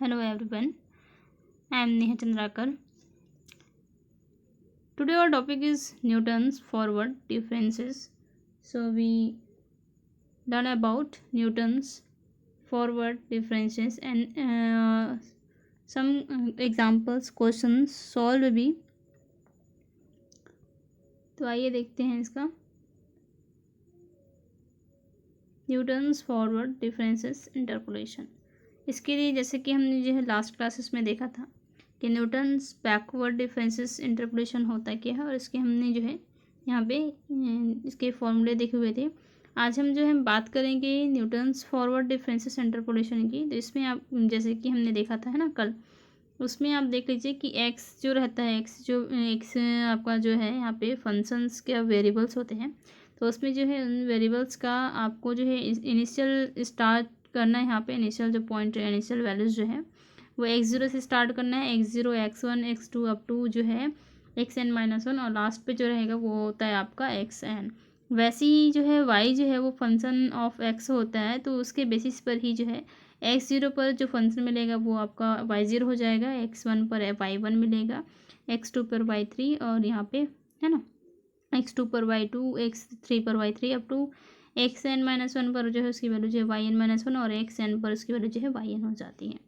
Hello everyone, I am Neha Chandrakar. Today our topic is Newton's forward differences. So we learn about Newton's forward differences and some examples questions solve भी. तो आइए देखते हैं इसका Newton's forward differences interpolation. इसके लिए जैसे कि हमने जो है लास्ट क्लासेस में देखा था कि न्यूटन्स बैकवर्ड डिफरेंसेस इंटरपोलेशन होता क्या है और इसके हमने जो है यहाँ पे इसके फॉर्मूले देखे हुए थे. आज हम जो है बात करेंगे न्यूटन्स फॉरवर्ड डिफरेंसेस इंटरपोलेशन की. तो इसमें आप जैसे कि हमने देखा था है ना कल, उसमें आप देख लीजिए कि एक्स जो रहता है एक्स आपका जो है यहाँ पे फंक्शंस के वेरिएबल्स होते हैं. तो उसमें जो है उन वेरिएबल्स का आपको जो है इनिशियल स्टार्ट करना है. यहाँ पे इनिशियल जो पॉइंट है इनिशियल वैल्यूज़ जो है वो x0 से स्टार्ट करना है. x0 x1 x2 up to जो है xn-1 और लास्ट पे जो रहेगा वो होता है आपका xn. वैसे ही जो है y जो है वो फंक्शन ऑफ x होता है. तो उसके बेसिस पर ही जो है x0 पर जो फंक्शन मिलेगा वो आपका y0 हो जाएगा, x1 पर y1 मिलेगा, x2 पर y3 और यहाँ पे है ना x2 पर y2, x3 पर y3 अप टू xn-1 पर जो है उसकी वैल्यू जो है yn-1 और xn पर उसकी वैल्यू जो है yn हो जाती है.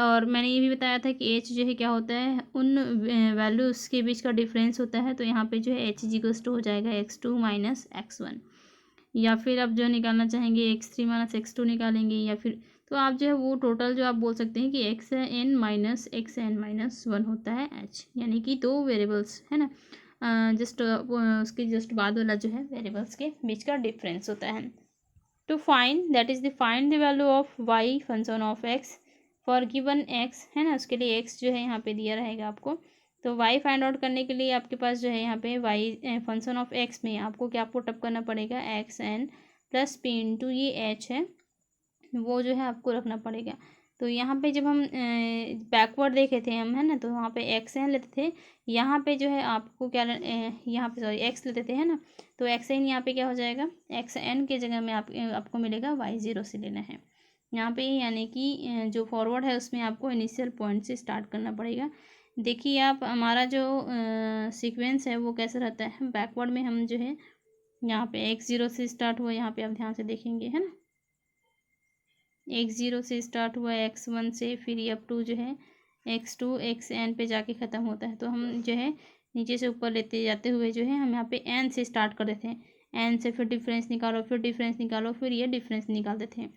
और मैंने ये भी बताया था कि h जो है क्या होता है उन वैल्यूज़ के बीच का डिफरेंस होता है. तो यहाँ पे जो है h इक्वल्स टू हो जाएगा x2 माइनस x1, या फिर आप जो निकालना चाहेंगे x3 माइनस x2 निकालेंगे, या फिर तो आप जो है वो टोटल जो आप बोल सकते हैं कि xn-1 होता है h, यानी कि दो वेरिएबल्स है ना जस्ट उसके जस्ट बाद वाला जो है वेरिएबल्स के बीच का डिफरेंस होता है. To find that is the find the value of y function of x for given x है ना. उसके लिए x जो है यहाँ पे दिया रहेगा आपको. तो y फाइंड आउट करने के लिए आपके पास जो है यहाँ पे y फंक्शन ऑफ x में आपको क्या पुटअप करना पड़ेगा xn प्लस p इंटू ये h है वो जो है आपको रखना पड़ेगा. तो यहाँ पे जब हम बैकवर्ड देखे थे हम है ना, तो वहाँ पे एक्स एन लेते थे. यहाँ पे जो है आपको क्या यहाँ पे सॉरी एक्स लेते थे है ना. तो एक्स एन यहाँ पे क्या हो जाएगा एक्स एन के जगह में आपको मिलेगा y0 से लेना है यहाँ पे. यानी कि जो फॉरवर्ड है उसमें आपको इनिशियल पॉइंट से स्टार्ट करना पड़ेगा. देखिए आप हमारा जो सीक्वेंस है वो कैसा रहता है. बैकवर्ड में हम जो है यहाँ पे x0 से स्टार्ट हुआ, यहाँ पे आप ध्यान से देखेंगे है ना x0 से स्टार्ट हुआ x1 से, फिर ये अप टू जो है x2 xn पे जाके ख़त्म होता है. तो हम जो है नीचे से ऊपर लेते जाते हुए जो है हम यहाँ पे n से स्टार्ट कर देते हैं. n से फिर डिफरेंस निकालो, फिर डिफरेंस निकालो, फिर ये डिफरेंस निकाल देते हैं.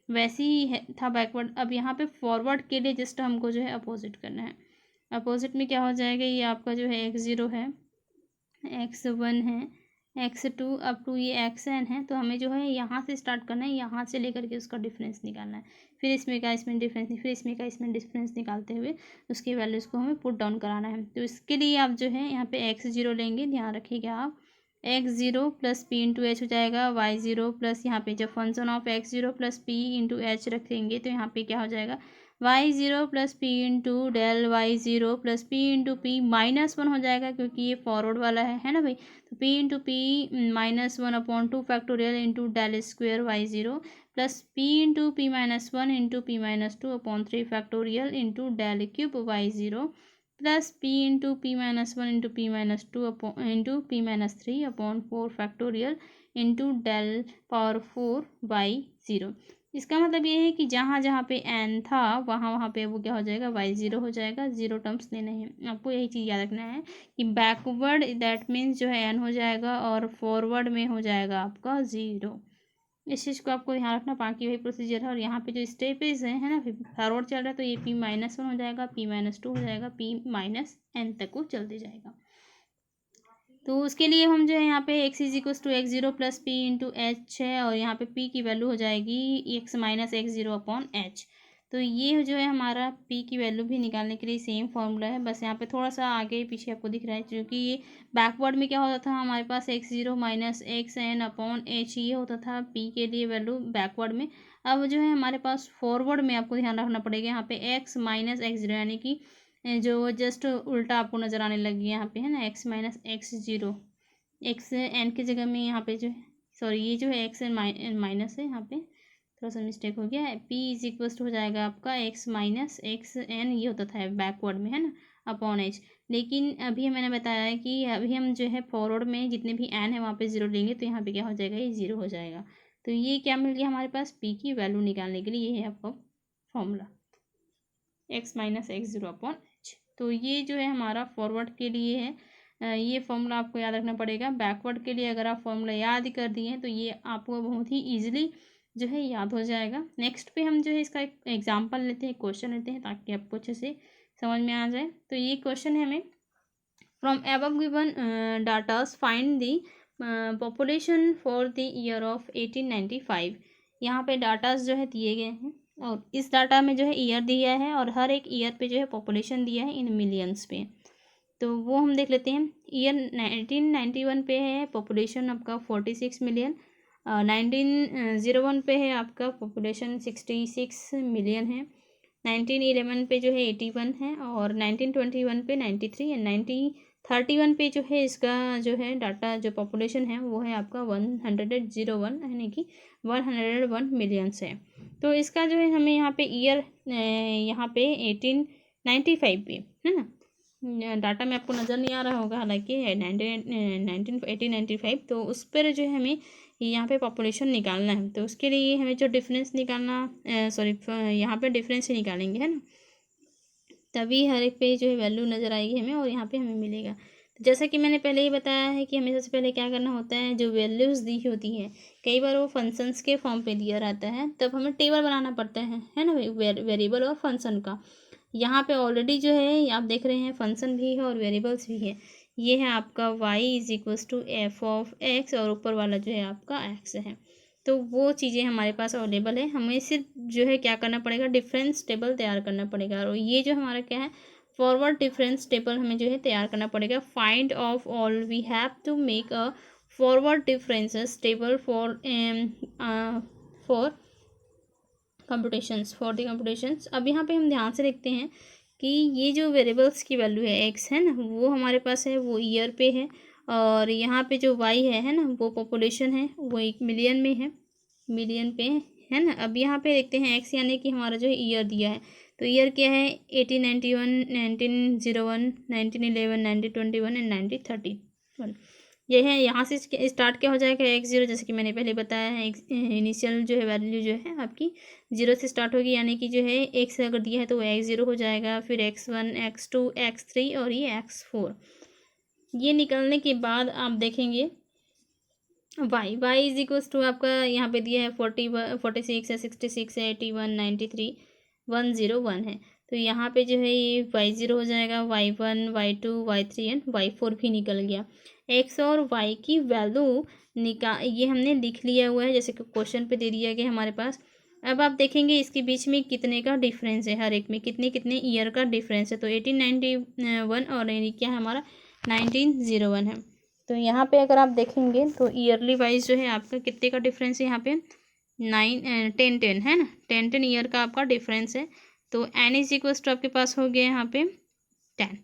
वैसे ही था बैकवर्ड. अब यहाँ पे फॉरवर्ड के लिए जस्ट हमको जो है अपोजिट करना है. अपोजिट में क्या हो जाएगा, ये आपका जो है x0 है, x1 है, x2 अप टू ये xn है. तो हमें जो है यहाँ से स्टार्ट करना है, यहाँ से लेकर के उसका डिफरेंस निकालना है. फिर इसमें का इसमें डिफरेंस, फिर इसमें का इसमें डिफरेंस निकालते हुए उसकी वैल्यूज़ को हमें पुट डाउन कराना है. तो इसके लिए आप जो है यहाँ पे x0 लेंगे, ध्यान रखिएगा आप. x0 plus p into H हो जाएगा, y0 प्लस यहाँ पे जब function of x0 plus p into h रखेंगे तो यहाँ पे क्या हो जाएगा y0 plus p into del y0 plus p into p -1 हो जाएगा, क्योंकि ये फॉरवर्ड वाला है ना भाई. तो p into p -1 upon 2 factorial into del square y0 plus p into p -1 into p -2 upon 3 factorial into del cube y0 plus p into p -1 into p -2 upon into p -3 upon 4 factorial into del power 4 y0. इसका मतलब ये है कि जहाँ जहाँ पे n था वहाँ वहाँ पे वो क्या हो जाएगा y0 हो जाएगा. जीरो टर्म्स लेने हैं आपको, यही चीज़ याद रखना है कि बैकवर्ड दैट मीन्स जो है n हो जाएगा और फॉरवर्ड में हो जाएगा आपका 0. इस चीज़ को आपको ध्यान रखना. बाकी वही प्रोसीजर है. और यहाँ पे जो स्टेपेज है ना, फिर फॉरवर्ड चल रहा है तो ये p-1 हो जाएगा, p-2 हो जाएगा, p-n तक वो चलते जाएगा. तो उसके लिए हम जो है यहाँ पे x is equals to x0 plus p into h है, और यहाँ पे p की वैल्यू हो जाएगी x minus x0 upon H. तो ये जो है हमारा p की वैल्यू भी निकालने के लिए सेम फार्मूला है, बस यहाँ पे थोड़ा सा आगे पीछे आपको दिख रहा है. क्योंकि ये बैकवर्ड में क्या होता था हमारे पास x0 minus xn upon H ये होता था p के लिए वैल्यू बैकवर्ड में. अब जो है हमारे पास फॉरवर्ड में आपको ध्यान रखना पड़ेगा यहाँ पे x माइनस x0, यानी कि जो जस्ट उल्टा आपको नज़र आने लगी है यहाँ पे है ना x minus x0. X N की जगह में यहाँ पे जो है सॉरी ये जो है एक्स एन माइनस है यहाँ पे. थोड़ा सा मिस्टेक हो गया है। पी इज इक्वल्स टू हो जाएगा आपका एक्स माइनस एक्स एन, ये होता था बैकवर्ड में, है ना, अपॉन एच। लेकिन अभी मैंने बताया है कि अभी हम जो है फॉरवर्ड में जितने भी एन है वहाँ पे ज़ीरो लेंगे, तो यहाँ पे क्या हो जाएगा, ये ज़ीरो हो जाएगा। तो ये क्या मिल गया हमारे पास, पी की वैल्यू निकालने के लिए ये है आपका formula, x minus x zero upon H. तो ये जो है हमारा फॉरवर्ड के लिए है। ये फॉर्मूला आपको याद रखना पड़ेगा। बैकवर्ड के लिए अगर आप फॉर्मूला याद कर दिए हैं तो ये आपको बहुत ही ईजिली जो है याद हो जाएगा। नेक्स्ट पे हम जो है इसका एक एग्जाम्पल लेते हैं, क्वेश्चन लेते हैं, ताकि आपको अच्छे से समझ में आ जाए। तो ये क्वेश्चन है हमें, from above given datas find the population for the year of 1895। यहाँ पे डाटास जो है दिए गए हैं और इस डाटा में जो है ईयर दिया है और हर एक ईयर पे जो है पॉपुलेशन दिया है इन मिलियंस पे। तो वो हम देख लेते हैं। ईयर 1991 पे है पॉपुलेशन आपका 46 मिलियन, 1901 पे है आपका पॉपुलेशन 66 मिलियन है, 1911 पे जो है 81 है और 1921 पे 93 है, 1931 पे जो है इसका जो है डाटा जो पॉपुलेशन है वो है आपका 101 यानी कि 101 मिलियंस है। तो इसका जो है हमें यहाँ पे ईयर यहाँ पे 1895 पे है ना, डाटा में आपको नज़र नहीं आ रहा होगा हालांकि 1895, तो उस पर जो है हमें यहाँ पे पॉपुलेशन निकालना है। तो उसके लिए हमें जो डिफरेंस निकालना, सॉरी यहाँ पे डिफरेंस ही निकालेंगे, है ना, तभी हर एक पे जो है वैल्यू नज़र आएगी हमें और यहाँ पे हमें मिलेगा। तो जैसा कि मैंने पहले ही बताया है कि हमें सबसे पहले क्या करना होता है, जो वैल्यूज़ दी होती हैं कई बार वो फंक्शंस के फॉर्म पे दिया रहता है, तब हमें टेबल बनाना पड़ता है ना, वेरिएबल और फंक्शन का। यहाँ पे ऑलरेडी जो है आप देख रहे हैं फंक्शन भी है और वेरिएबल्स भी है। ये है आपका y is equals to f of x और ऊपर वाला जो है आपका x है। तो वो चीज़ें हमारे पास अवेलेबल है, हमें सिर्फ जो है क्या करना पड़ेगा, डिफरेंस टेबल तैयार करना पड़ेगा। और ये जो हमारा क्या है, फॉरवर्ड डिफरेंस टेबल हमें जो है तैयार करना पड़ेगा। Find of all, we have to make a forward differences table for computations, for the computations. अब यहाँ पे हम ध्यान से देखते हैं कि ये जो वेरिएबल्स की वैल्यू है एक्स है ना, वो हमारे पास है, वो ईयर पे है, और यहाँ पे जो वाई है ना, वो पॉपुलेशन है, वो 1 मिलियन में है, मिलियन पे है ना। अब यहाँ पे देखते हैं एक्स यानी कि हमारा जो है ईयर दिया है, तो ईयर क्या है, 1891, 1901, 1911, 1921 एंड 1931। ये है, यहाँ से स्टार्ट क्या हो जाएगा, एक्स ज़ीरो, जैसे कि मैंने पहले बताया है, इनिशियल जो है वैल्यू जो है आपकी ज़ीरो से स्टार्ट होगी, यानी कि जो है एक्स अगर दिया है तो वो एक्स ज़ीरो हो जाएगा, फिर x1, x2, x3 और ये x4। ये निकलने के बाद आप देखेंगे वाई इज इक्वल्स टू आपका यहाँ पे दिया है 46 है, 66 है, 81, 93, 101 है। तो यहाँ पे जो है ये y0 हो जाएगा, y1, y2, y3 and y4 भी निकल गया। x और y की वैल्यू ये हमने लिख लिया हुआ है, जैसे कि क्वेश्चन पे दे दिया गया हमारे पास। अब आप देखेंगे इसके बीच में कितने का डिफरेंस है, हर एक में कितने कितने ईयर का डिफरेंस है। तो 1891 और क्या है हमारा 1901 है। तो यहाँ पे अगर आप देखेंगे तो ईयरली वाइज जो है आपका कितने का डिफरेंस है, यहाँ पे 10 है ना, 10 ईयर का आपका डिफरेंस है। तो एन इज इक्वल्स टू आपके पास हो गया यहाँ पे 10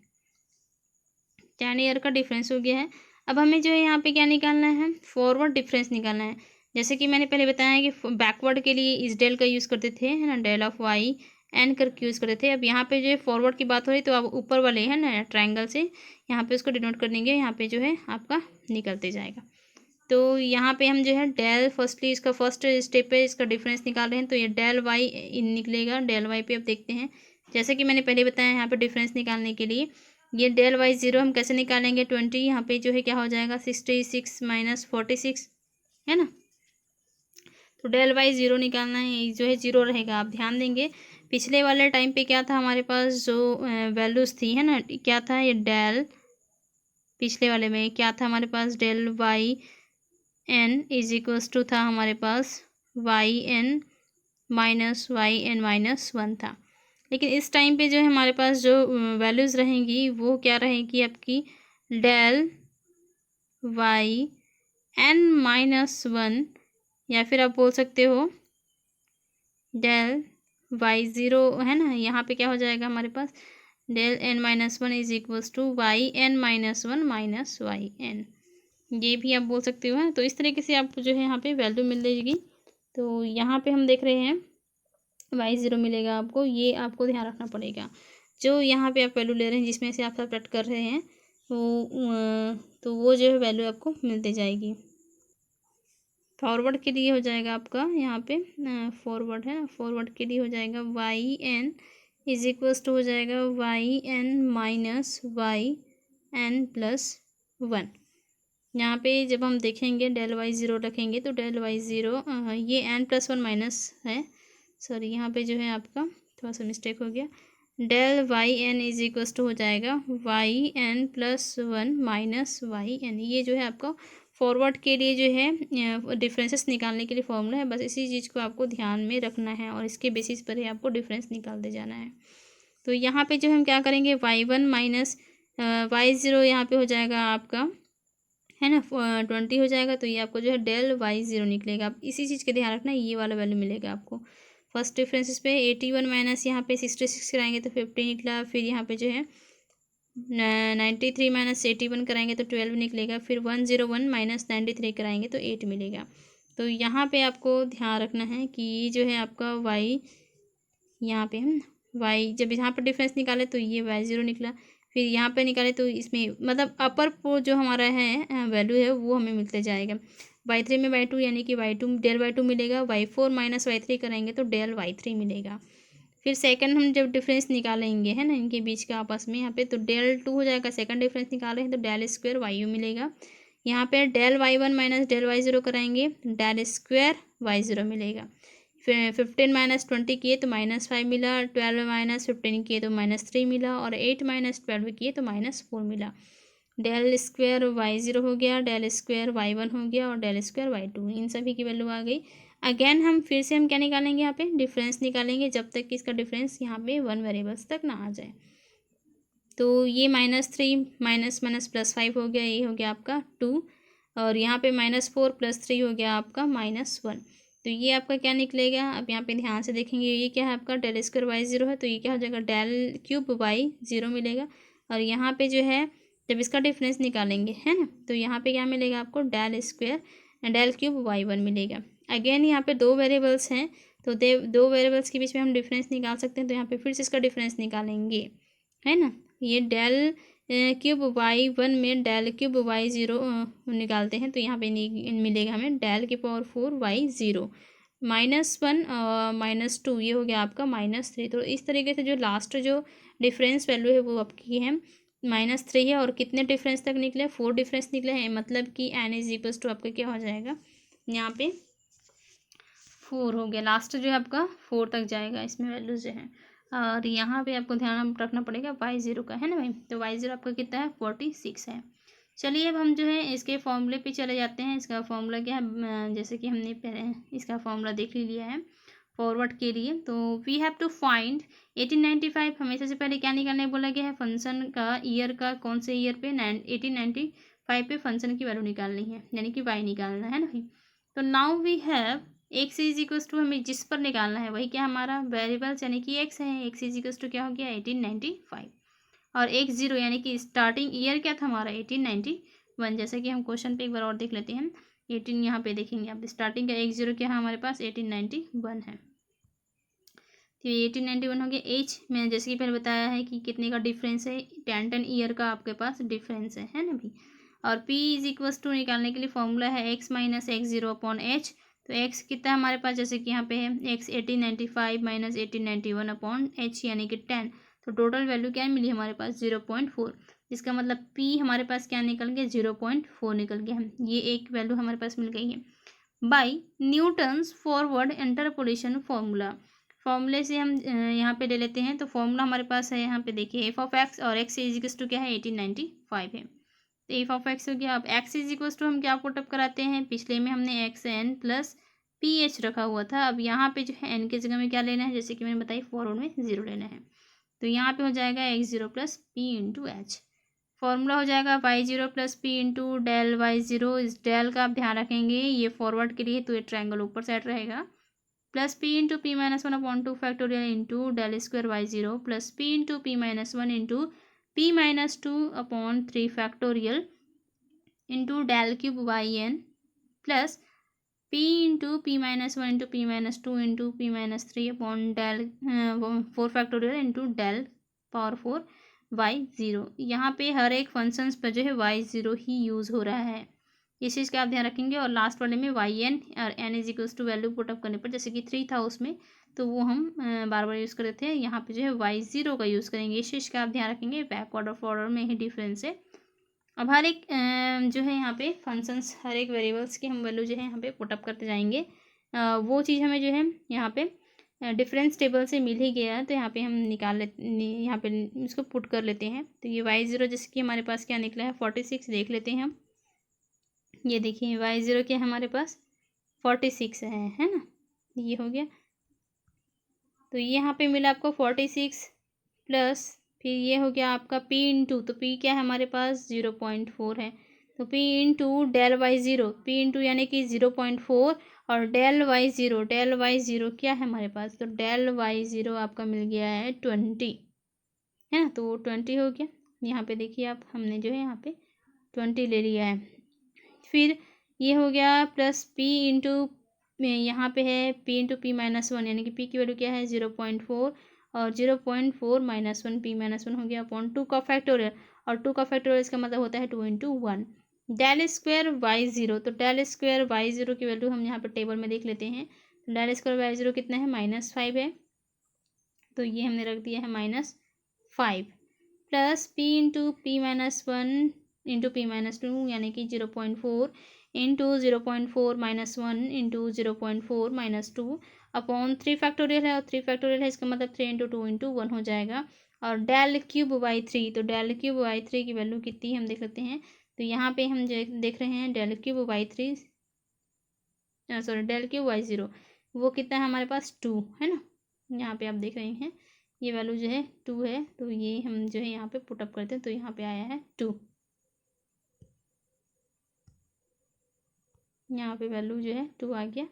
ईयर का डिफरेंस हो गया है। अब हमें जो है यहाँ पे क्या निकालना है, फॉरवर्ड डिफरेंस निकालना है। जैसे कि मैंने पहले बताया है कि बैकवर्ड के लिए इस डेल का यूज़ करते थे, है ना, डेल ऑफ वाई एन करके यूज़ करते थे। अब यहाँ पे जो है फॉरवर्ड की बात हो रही, तो अब ऊपर वाले है ना ट्रायंगल से यहाँ पे उसको डिनोट कर देंगे, यहाँ पे जो है आपका निकलते जाएगा। तो यहाँ पे हम जो है डेल, फर्स्टली इसका फर्स्ट स्टेप पे इसका डिफरेंस निकाल रहे हैं, तो ये डेल वाई निकलेगा। डेल वाई पे अब देखते हैं, जैसे कि मैंने पहले बताया यहाँ पे डिफरेंस निकालने के लिए ये डेल वाई ज़ीरो हम कैसे निकालेंगे, 20 यहाँ पे जो है क्या हो जाएगा 66 माइनस 46 है ना। तो डेल वाई ज़ीरो निकालना है, जो है ज़ीरो रहेगा। आप ध्यान देंगे पिछले वाले टाइम पे क्या था हमारे पास, जो वैल्यूज़ थी है ना, क्या था ये डेल, पिछले वाले में क्या था हमारे पास, del y n is equals to था हमारे पास वाई एन माइनस 1 था। लेकिन इस टाइम पे जो है हमारे पास जो वैल्यूज़ रहेंगी वो क्या रहेगी आपकी, डेल वाई एन माइनस 1, या फिर आप बोल सकते हो डेल वाई ज़ीरो, है ना। यहाँ पे क्या हो जाएगा हमारे पास, del n minus 1 is equals to y n minus 1 minus y n, ये भी आप बोल सकते हो। है तो इस तरीके से आपको जो है यहाँ पे वैल्यू मिल जाएगी तो यहाँ पे हम देख रहे हैं y0 मिलेगा आपको, ये आपको ध्यान रखना पड़ेगा। जो यहाँ पे आप वैल्यू ले रहे हैं जिसमें से आप सब्ट्रैक्ट कर रहे हैं तो वो जो है वैल्यू आपको मिलती जाएगी। फॉरवर्ड के लिए हो जाएगा आपका यहाँ पे फॉरवर्ड है ना, फॉरवर्ड के लिए हो जाएगा y n is equals to हो जाएगा y n minus y n plus one. यहाँ पे जब हम देखेंगे डेल वाई ज़ीरो रखेंगे तो डेल वाई ज़ीरो ये एन प्लस वन माइनस है, सॉरी यहाँ पे जो है आपका थोड़ा सा मिस्टेक हो गया। Del y n is equals to हो जाएगा y n plus one minus y n. ये जो है आपका फॉरवर्ड के लिए जो है डिफरेंसेस निकालने के लिए फॉर्मूला है। बस इसी चीज़ को आपको ध्यान में रखना है और इसके बेसिस पर ही आपको डिफरेंस निकालते जाना है। तो यहाँ पे जो हम क्या करेंगे y one minus y zero यहाँ पे हो जाएगा आपका है ना 20 हो जाएगा। तो ये आपको जो है डेल वाई ज़ीरो निकलेगा। आप इसी चीज़ का ध्यान रखना, ये वाला वैल्यू मिलेगा आपको। फर्स्ट डिफरेंस पे 81 माइनस यहाँ पे 66 कराएंगे तो 50 निकला। फिर यहाँ पे जो है 93 माइनस 81 कराएंगे तो 12 निकलेगा। फिर 101 माइनस 93 कराएंगे तो 8 मिलेगा। तो यहाँ पे आपको ध्यान रखना है कि ये जो है आपका वाई यहाँ पे हम वाई जब यहाँ पर डिफरेंस निकाले तो ये वाई ज़ीरो निकला। फिर यहाँ पे निकाले तो इसमें मतलब अपर को जो हमारा है वैल्यू है वो हमें मिलते जाएगा। वाई थ्री में वाई टू यानी कि Y two del Y two मिलेगा। Y four minus Y three करेंगे तो डेल वाई थ्री मिलेगा। फिर सेकंड हम जब डिफरेंस निकालेंगे है ना इनके बीच का आपस में यहाँ पे तो डेल टू हो जाएगा। सेकंड डिफरेंस निकाले हैं तो डेल स्क्वायर वाई यू मिलेगा। यहाँ पे del y one minus del y zero कराएंगे डेल स्क्वायर वाई ज़ीरो मिलेगा। फिर 15 माइनस 20 किए तो -5 मिला। 12 माइनस 15 किए तो -3 मिला। और 8 माइनस 12 किए तो -4 मिला। डेल स्क्वायर वाई ज़ीरो हो गया, डेल स्क्वायर वाई वन हो गया और डेल स्क्वायर वाई टू, इन सभी की वैल्यू आ गई। अगेन हम फिर से हम क्या निकालेंगे यहाँ पे डिफरेंस निकालेंगे जब तक कि इसका डिफरेंस यहाँ पे वन वेरिएबल्स तक ना आ जाए। तो ये -3 माइनस माइनस +5 हो गया, ये हो गया आपका 2। और यहाँ पे -4 + 3 हो गया आपका -1। तो ये आपका क्या निकलेगा, अब यहाँ पे ध्यान से देखेंगे ये क्या है आपका डेल स्क्वायर वाई ज़ीरो है तो ये क्या हो जाएगा डेल क्यूब वाई ज़ीरो मिलेगा। और यहाँ पे जो है जब इसका डिफरेंस निकालेंगे है ना तो यहाँ पे क्या मिलेगा आपको del square del cube y one मिलेगा। अगेन यहाँ पे दो वेरिएबल्स हैं तो दो वेरिएबल्स के बीच में हम डिफरेंस निकाल सकते हैं। तो यहाँ पे फिर से इसका डिफरेंस निकालेंगे है ना। ये डेल क्यूब वाई वन में डेल क्यूब वाई ज़ीरो निकालते हैं तो यहाँ पे मिलेगा हमें डेल की पावर 4 वाई ज़ीरो -1 -2 ये हो गया आपका -3। तो इस तरीके से जो लास्ट जो डिफरेंस वैल्यू है वो आपकी है -3 है। और कितने डिफरेंस तक निकले 4 डिफरेंस निकले हैं, मतलब कि एन इज इक्वल्स टू आपका क्या हो जाएगा यहाँ पे 4 हो गया। लास्ट जो है आपका 4 तक जाएगा इसमें वैल्यू जो है। और यहाँ पे आपको ध्यान रखना पड़ेगा वाई ज़ीरो का है ना भाई। तो वाई ज़ीरो आपका कितना है 46 है। चलिए अब हम जो है इसके फॉर्मूले पे चले जाते हैं। इसका फॉर्मूला क्या है, जैसे कि हमने पहले इसका फॉर्मूला देख ही लिया है फॉरवर्ड के लिए। तो वी हैव टू फाइंड 1895। हमें सबसे पहले क्या निकालने बोला गया है फंक्शन का ईयर का, कौन से ईयर पे 1895 पे फंक्शन की वैल्यू निकालनी है यानी कि वाई निकालना है ना भाई। तो now we have x is equals to हमें जिस पर निकालना है वही क्या हमारा वेरिएबल्स यानी कि एक्स है। एक्स इज इक्वल्स टू क्या हो गया 1895 और एक्स ज़ीरो यानी कि स्टार्टिंग ईयर क्या था हमारा 1891। जैसे कि हम क्वेश्चन पे एक बार और देख लेते हैं 18 यहाँ पे देखेंगे आप स्टार्टिंग का एक्स ज़ीरो क्या है हमारे पास 1891 है। तो ये 1891 हो गया। एज मैंने जैसे कि पहले बताया है कि कितने का डिफरेंस है 10 ईयर का आपके पास डिफरेंस है ना भाई। और p इज इक्वल्स टू निकालने के लिए फॉर्मूला है x minus x zero upon H. तो x कितना है हमारे पास जैसे कि यहाँ पे है x 1895 माइनस 1891 अपॉन एच यानी कि 10। तो टोटल वैल्यू क्या मिली हमारे पास 0.4, जिसका मतलब p हमारे पास क्या निकल गया 0.4 निकल गया है। ये एक वैल्यू हमारे पास मिल गई है by Newton's forward interpolation formula. फॉर्मूले से हम यहाँ पे ले लेते हैं। तो फॉर्मूला हमारे पास है यहाँ पे देखिए एफ ऑफ एक्स और एक्स इज इक्वल्स टू क्या है 1895 है। तो एफ ऑफ एक्स हो गया। अब एक्स इज इक्वल्स टू हम क्या पुटअप कराते हैं, पिछले में हमने x n plus p h रखा हुआ था। अब यहाँ पे जो है एन की जगह में क्या लेना है जैसे कि मैंने बताई फॉरवर्ड में 0 लेना है। तो यहाँ पे हो जाएगा x zero plus p into h. Formula हो जाएगा y zero plus p into del y zero. इस डेल का आप ध्यान रखेंगे ये फॉरवर्ड के लिए तो ये ट्रायंगल ऊपर साइड रहेगा plus p into p minus one upon 2 factorial into del square y zero plus p into p minus one into p minus 2 upon 3 factorial into del cube y n plus p into p minus one into p minus two into p minus three upon del 4 factorial into del power 4 y zero. यहाँ पे हर एक functions पर जो है Y zero ही use हो रहा है, इस चीज़ का आप ध्यान रखेंगे। और लास्ट वाले में वाई एन और n is equals to value put up करने पर, जैसे कि 3 था उसमें, तो वो हम बार बार यूज़ कर रहे थे, यहाँ पे जो है वाई ज़ीरो का यूज़ करेंगे, इस चीज़ का आप ध्यान रखेंगे। बैकवर्ड और फॉरवर्ड में ही डिफरेंस है। अब हर एक जो है यहाँ पे फंक्शंस, हर एक वेरिएबल्स की हम वैल्यू जो है यहाँ पे पुटअप करते जाएंगे। वो चीज़ हमें जो है यहाँ पे डिफरेंस टेबल से मिल ही गया है, तो यहाँ पे हम निकाल लेते, यहाँ पे इसको पुट कर लेते हैं। तो ये वाई ज़ीरो जैसे कि हमारे पास क्या निकला है 46, देख लेते हैं हम। ये देखिए वाई ज़ीरो क्या हमारे पास 46 है ना, ये हो गया। तो यहाँ पे मिला आपको 46 प्लस फिर ये हो गया आपका p इंटू, तो p क्या है हमारे पास 0.4 है, तो p into del y zero, p into यानी कि 0.4 और del y zero, del y zero क्या है हमारे पास, तो डेल वाई ज़ीरो आपका मिल गया है 20, है ना, तो वो 20 हो गया। यहाँ पे देखिए आप, हमने जो है यहाँ पे 20 ले लिया है। फिर ये हो गया प्लस p इंटू, यहाँ पे है p into p minus one, यानी कि p की वैल्यू क्या है 0.4 और 0.4 minus one, P minus one हो गया अपॉन 2 का फैक्टोरियल, और 2 का फैक्टोरियल इसका मतलब होता है 2 into one. Del square y zero, तो डेल स्क्वायर वाई ज़ीरो की वैल्यू हम यहाँ पर टेबल में देख लेते हैं। डेल स्क्वायर वाई ज़ीरो कितना है -5 है, तो ये हमने रख दिया है -5 plus p into p minus one into p minus to, यानी कि 0.4 into 0.4 minus one into 0.4 minus two upon 3 factorial है, और 3 फैक्टोरियल है इसका मतलब 3 इंटू टू इंटू वन हो जाएगा। और डेल क्यूब बाई थ्री, तो डेल क्यूब बाई थ्री की वैल्यू कितनी हम देख लेते हैं। तो यहाँ पे हम देख रहे हैं del cube by three, sorry del cube by zero, वो कितना है हमारे पास 2 है ना, यहाँ पे आप देख रहे हैं ये वैल्यू जो है 2 है, तो ये हम जो है यहाँ पे पुटअप करते हैं, तो यहाँ पे आया है 2, यहाँ पे वैल्यू जो है 2 आ गया।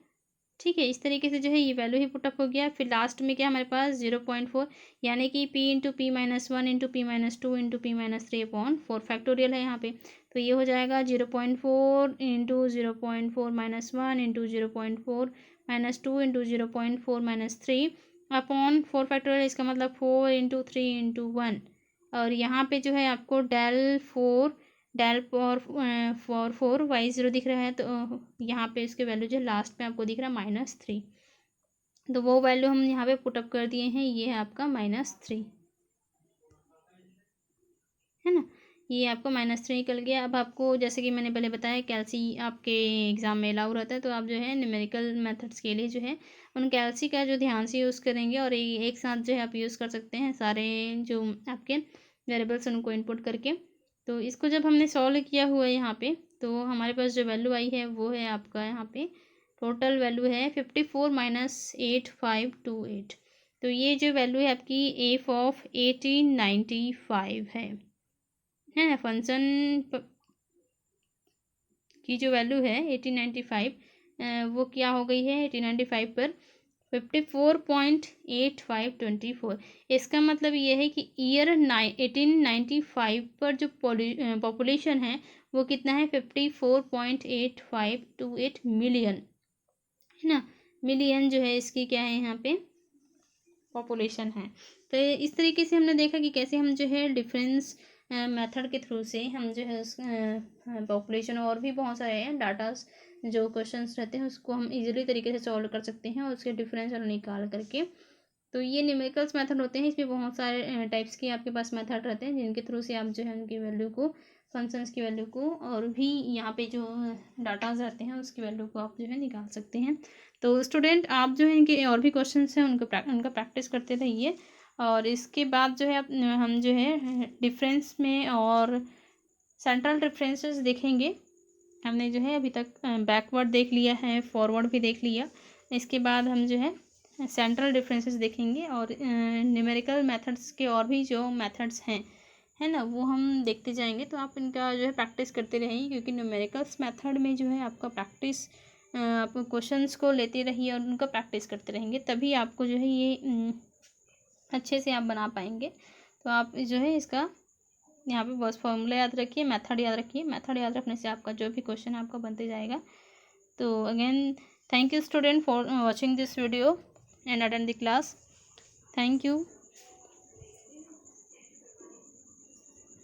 ठीक है, इस तरीके से जो है ये वैल्यू ही पुटअप हो गया। फिर लास्ट में क्या हमारे पास 0.4, यानी कि p into p minus one into p minus two into p minus three upon 4 factorial है यहाँ पे, तो ये हो जाएगा 0.4 into 0.4 minus one into 0.4 minus two into 0.4 minus three upon 4 factorial, इसका मतलब 4 इंटू थ्री इंटू वन। और यहाँ पे जो है आपको डेल फोर वाई ज़ीरो दिख रहा है, तो यहाँ पे इसके वैल्यू जो लास्ट में आपको दिख रहा है -3, तो वो वैल्यू हम यहाँ पे पुटअप कर दिए हैं, ये है आपका -3, है ना, ये आपको -3 निकल गया। अब आपको जैसे कि मैंने पहले बताया कैल्सी आपके एग्ज़ाम में अलाउ रहता है, तो आप जो है न्यूमेरिकल मेथड्स के लिए जो है उन कैल्सी का जो ध्यान से यूज़ करेंगे, और एक साथ जो है आप यूज़ कर सकते हैं सारे जो आपके वेरिएबल्स उनको इनपुट करके। तो इसको जब हमने सॉल्व किया हुआ है यहाँ पे, तो हमारे पास जो वैल्यू आई है वो है आपका यहाँ पे टोटल वैल्यू है 54 माइनस 8528, तो ये जो वैल्यू है आपकी एफ ऑफ 1895 है ना। फंक्शन की जो वैल्यू है 1895, वो क्या हो गई है 1895 पर 54.8524, इसका मतलब ये है कि ईयर 1895 पर जो पॉपुलेशन है वो कितना है 54.8528 मिलियन, है ना। मिलियन जो है इसकी क्या है यहाँ पे पॉपुलेशन है। तो इस तरीके से हमने देखा कि कैसे हम जो है डिफरेंस मेथड के थ्रू से हम जो है उस पॉपुलेशन और भी बहुत सारे हैं डाटास जो क्वेश्चंस रहते हैं उसको हम इजीली तरीके से सॉल्व कर सकते हैं, और उसके डिफरेंशियल निकाल करके। तो ये न्यूमेरिकल्स मेथड होते हैं, इसमें बहुत सारे टाइप्स के आपके पास मेथड रहते हैं जिनके थ्रू से आप जो है उनकी वैल्यू को, फंक्शंस की वैल्यू को, और भी यहाँ पे जो डाटाज रहते हैं उसकी वैल्यू को आप जो है निकाल सकते हैं। तो स्टूडेंट आप जो है इनके और भी क्वेश्चन हैं उनका प्रैक्टिस करते रहिए, और इसके बाद जो है हम जो है डिफरेंस में और सेंट्रल डिफरेंसेस देखेंगे। हमने जो है अभी तक बैकवर्ड देख लिया है, फॉरवर्ड भी देख लिया, इसके बाद हम जो है सेंट्रल डिफरेंसेस देखेंगे, और न्यूमेरिकल मेथड्स के और भी जो मेथड्स हैं, है ना, वो हम देखते जाएंगे। तो आप इनका जो है प्रैक्टिस करते रहेंगे, क्योंकि न्यूमेरिकल्स मेथड में जो है आपका प्रैक्टिस, आप क्वेश्चंस को लेते रहिए और उनका प्रैक्टिस करते रहेंगे, तभी आपको जो है ये अच्छे से आप बना पाएंगे। तो आप जो है इसका यहाँ पे बस फॉर्मूला याद रखिए, मेथड याद रखिए, मेथड याद रखने से आपका जो भी क्वेश्चन है आपका बनते जाएगा। तो again thank you student for watching this video and attend the class. Thank you.